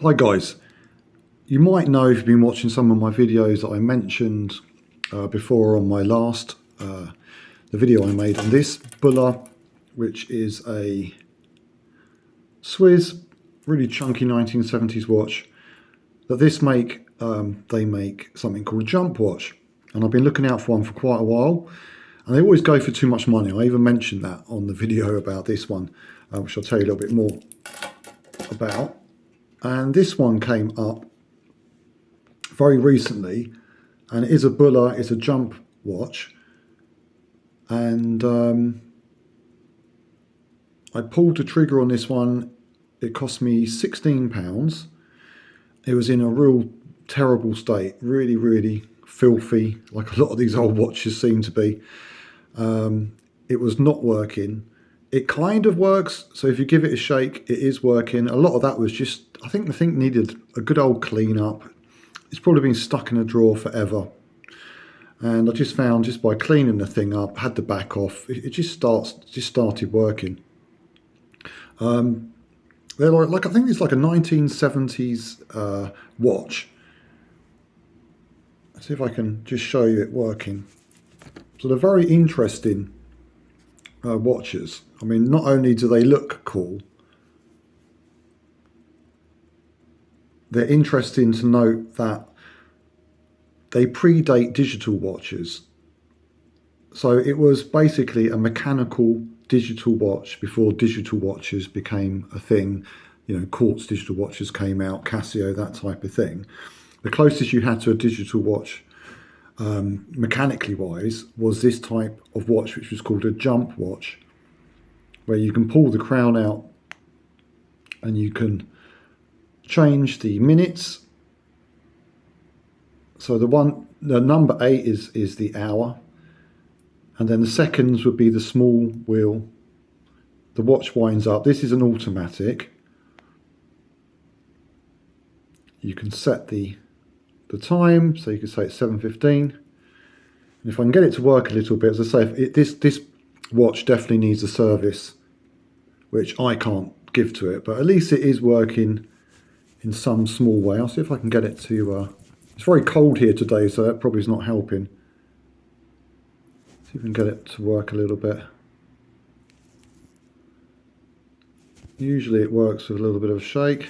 Hi guys, you might know if you've been watching some of my videos that I mentioned before on my last, the video I made on this Buller, which is a Swiss, really chunky 1970s watch, that they make something called a jump watch. And I've been looking out for one for quite a while, and they always go for too much money. I even mentioned that on the video about this one, which I'll tell you a little bit more about. And this one came up very recently, and it is a Buller, it's a jump watch, and I pulled the trigger on this one. It cost me £16. It was in a real terrible state, really filthy, like a lot of these old watches seem to be. It was not working. It kind of works, so if you give it a shake, it is working. A lot of that was just, I think the thing needed a good old clean up. It's probably been stuck in a drawer forever. And I just found, just by cleaning the thing up, had the back off, it just started working. They're like, I think it's like a 1970s watch. Let's see if I can just show you it working. So they're very interesting watches. I mean, not only do they look cool, they're interesting to note that they predate digital watches. So it was basically a mechanical digital watch before digital watches became a thing. You know, quartz digital watches came out, Casio, that type of thing. The closest you had to a digital watch, mechanically wise, was this type of watch, which was called a jump watch, where you can pull the crown out and you can change the minutes. So the number 8 is the hour, and then the seconds would be the small wheel. The watch winds up. This is an automatic. You can set the time, so you can say it's 7:15. And if I can get it to work a little bit, as I say, this watch definitely needs a service, which I can't give to it, but at least it is working in some small way. I'll see if I can get it to, it's very cold here today, so that probably is not helping. See if we can get it to work a little bit. Usually it works with a little bit of a shake.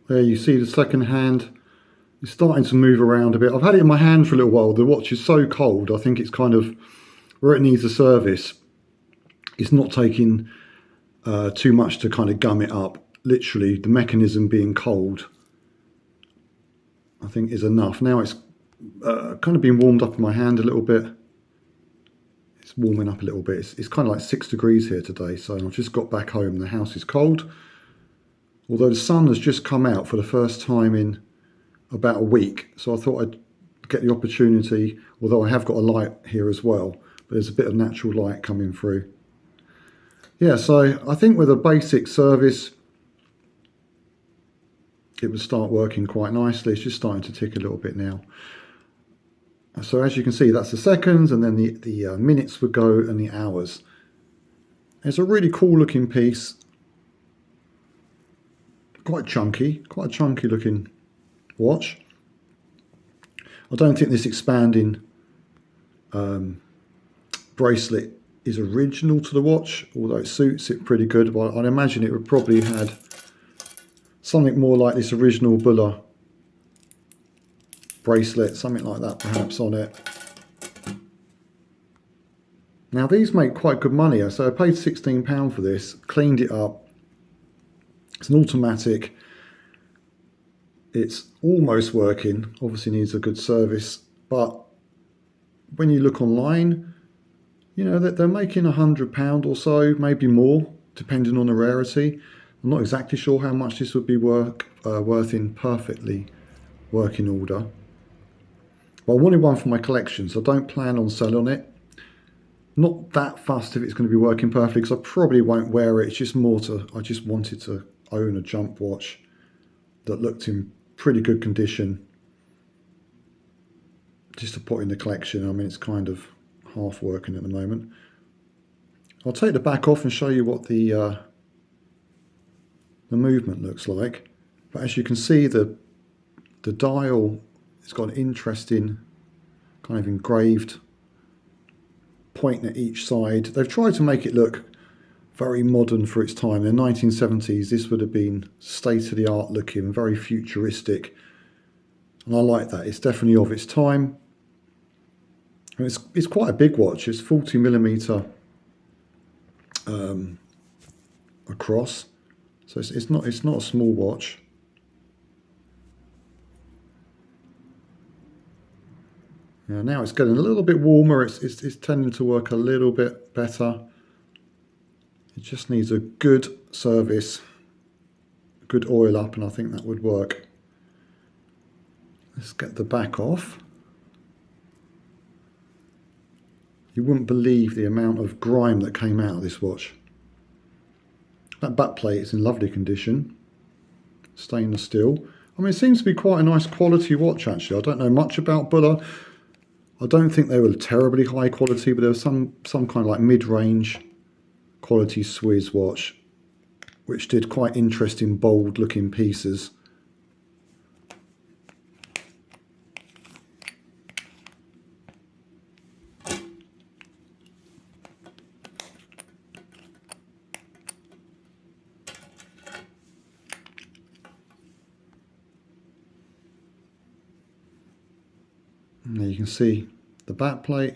There you see the second hand is starting to move around a bit. I've had it in my hand for a little while. The watch is so cold, I think it's kind of, where it needs a service, it's not taking too much to kind of gum it up. Literally, the mechanism being cold, I think, is enough. Now it's kind of been warmed up in my hand a little bit. It's warming up a little bit. It's kind of like 6 degrees here today, so I've just got back home. The house is cold. Although the sun has just come out for the first time in about a week, so I thought I'd get the opportunity, although I have got a light here as well, but there's a bit of natural light coming through. Yeah, so I think with a basic service, it would start working quite nicely. It's just starting to tick a little bit now. So as you can see, that's the seconds, and then the minutes would go, and the hours. It's a really cool looking piece. Quite a chunky looking watch. I don't think this expanding bracelet is original to the watch, although it suits it pretty good. But I'd imagine it would probably had something more like this original Buller bracelet, something like that perhaps on it. Now these make quite good money, so I paid £16 for this, cleaned it up. It's an automatic. It's almost working, obviously needs a good service, but when you look online, you know that they're making £100 or so, maybe more, depending on the rarity. I'm not exactly sure how much this would be worth in perfectly working order. But I wanted one for my collection, so I don't plan on selling it. Not that fussed if it's going to be working perfectly, because I probably won't wear it. It's just more to, I just wanted to own a jump watch that looked in pretty good condition just to put in the collection. I mean, it's kind of half working at the moment. I'll take the back off and show you what the movement looks like. But as you can see, the dial has got an interesting kind of engraved point at each side. They've tried to make it look very modern for its time. In the 1970s, this would have been state-of-the-art looking, very futuristic. And I like that. It's definitely of its time. And it's quite a big watch. It's 40mm across. So it's not a small watch. Now it's getting a little bit warmer. It's tending to work a little bit better. It just needs a good service, good oil up, and I think that would work. Let's get the back off. You wouldn't believe the amount of grime that came out of this watch. That back plate is in lovely condition, stainless steel. I mean, it seems to be quite a nice quality watch actually. I don't know much about Buller. I don't think they were terribly high quality, but there was some kind of like mid-range quality Swiss watch, which did quite interesting, bold-looking pieces. And there you can see the back plate.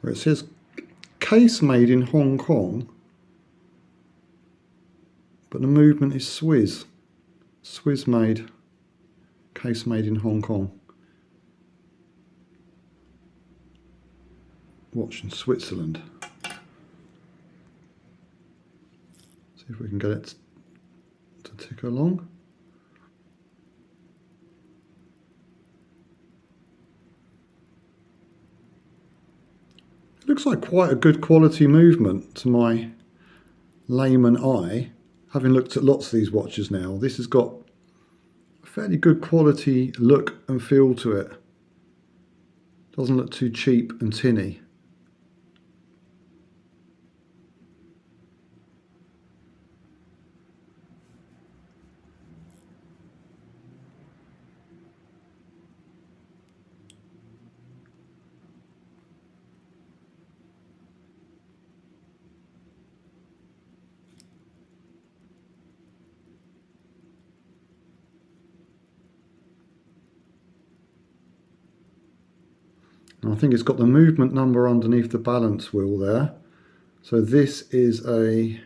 Where it says case made in Hong Kong, but the movement is Swiss. Swiss made, case made in Hong Kong. Watch in Switzerland. See if we can get it to tick along. It looks like quite a good quality movement to my layman eye. Having looked at lots of these watches now, this has got a fairly good quality look and feel to it. Doesn't look too cheap and tinny. And I think it's got the movement number underneath the balance wheel there. So this is a,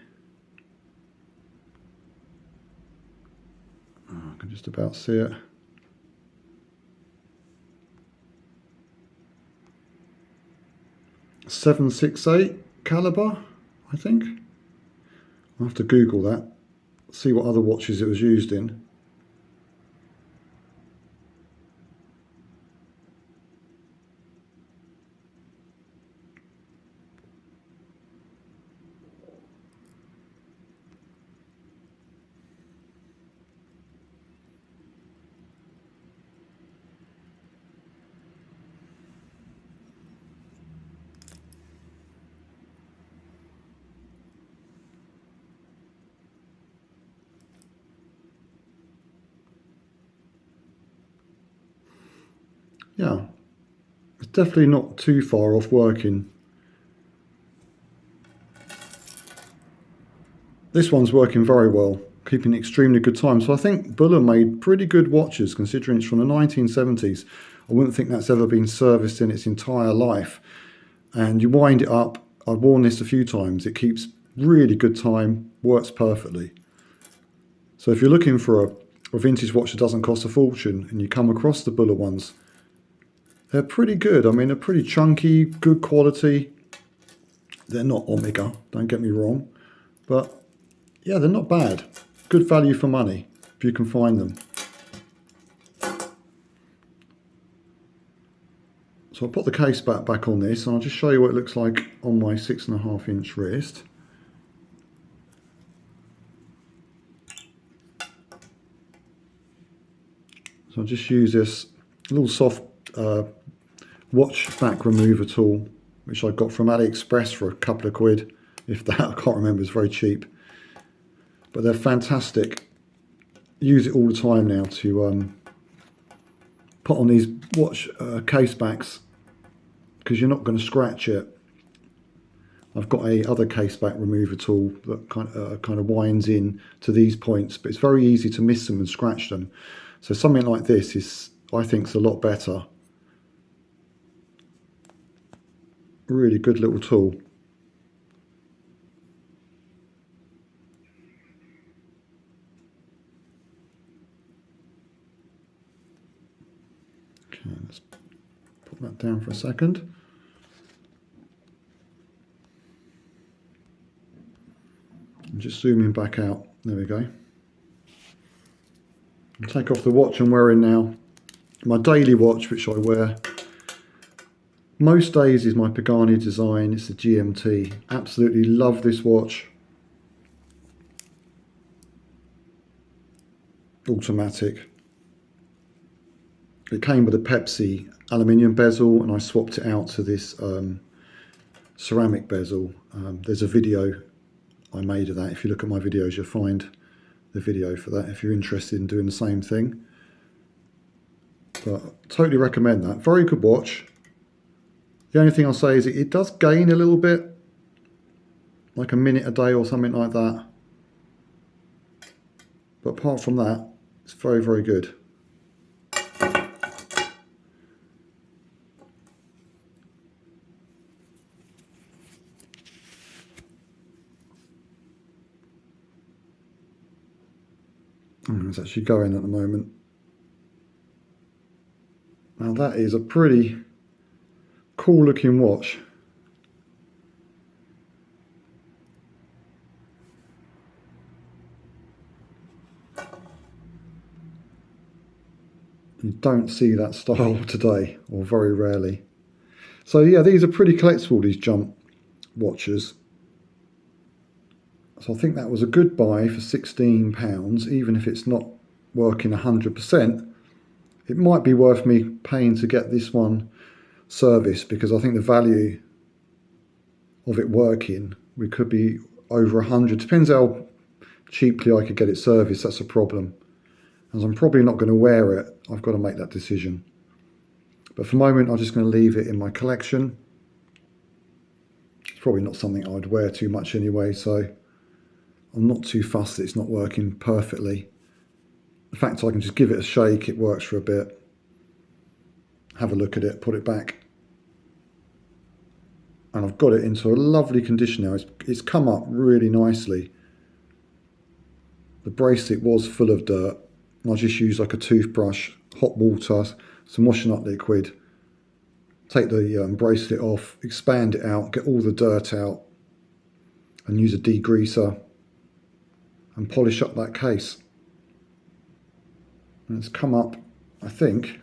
I can just about see it. .768 caliber, I think. I'll have to Google that, see what other watches it was used in. Yeah, it's definitely not too far off working. This one's working very well, keeping extremely good time. So I think Buller made pretty good watches considering it's from the 1970s. I wouldn't think that's ever been serviced in its entire life. And you wind it up, I've worn this a few times, it keeps really good time, works perfectly. So if you're looking for a vintage watch that doesn't cost a fortune and you come across the Buller ones, they're pretty good. I mean, they're pretty chunky, good quality. They're not Omega, don't get me wrong. But yeah, they're not bad. Good value for money, if you can find them. So I'll put the case back on this and I'll just show you what it looks like on my 6.5-inch wrist. So I'll just use this little soft watch back remover tool, which I got from AliExpress for a couple of quid, if that, I can't remember, it's very cheap. But they're fantastic. Use it all the time now to put on these watch case backs, because you're not going to scratch it. I've got a other case back remover tool that kind of winds in to these points, but it's very easy to miss them and scratch them. So something like this is, I think, is a lot better. Really good little tool. Okay, let's put that down for a second. And just zooming back out. There we go. I'll take off the watch I'm wearing now. My daily watch, which I wear most days, is my Pagani design. It's a GMT. Absolutely love this watch. Automatic. It came with a Pepsi aluminium bezel, and I swapped it out to this ceramic bezel. There's a video I made of that. If you look at my videos, you'll find the video for that if you're interested in doing the same thing. But totally recommend that. Very good watch. The only thing I'll say is it does gain a little bit, like a minute a day or something like that. But apart from that, it's very, very good. It's actually going at the moment. Now that is a pretty cool looking watch. You don't see that style today, or very rarely. So yeah, these are pretty collectible, these jump watches. So I think that was a good buy for £16, even if it's not working 100%. It might be worth me paying to get this one serviced, because I think the value of it working, we could be over 100. Depends how cheaply I could get it serviced. That's a problem. As I'm probably not going to wear it, I've got to make that decision. But for the moment, I'm just going to leave it in my collection. It's probably not something I'd wear too much anyway, so I'm not too fussed that it's not working perfectly. The fact I can just give it a shake, it works for a bit. Have a look at it, put it back. And I've got it into a lovely condition now. It's come up really nicely. The bracelet was full of dirt. I just used like a toothbrush, hot water, some washing up liquid. Take the bracelet off, expand it out, get all the dirt out, and use a degreaser and polish up that case. And it's come up, I think.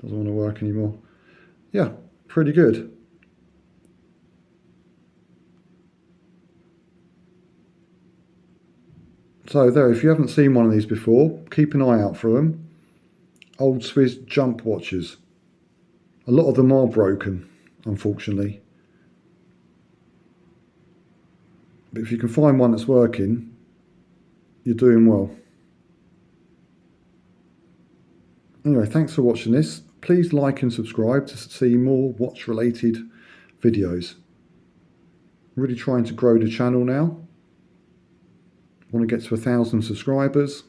Doesn't want to work anymore. Yeah, pretty good. So there, if you haven't seen one of these before, keep an eye out for them. Old Swiss jump watches. A lot of them are broken, unfortunately. But if you can find one that's working, you're doing well. Anyway, thanks for watching this. Please like and subscribe to see more watch related videos. I'm really trying to grow the channel now. I want to get to 1,000 subscribers.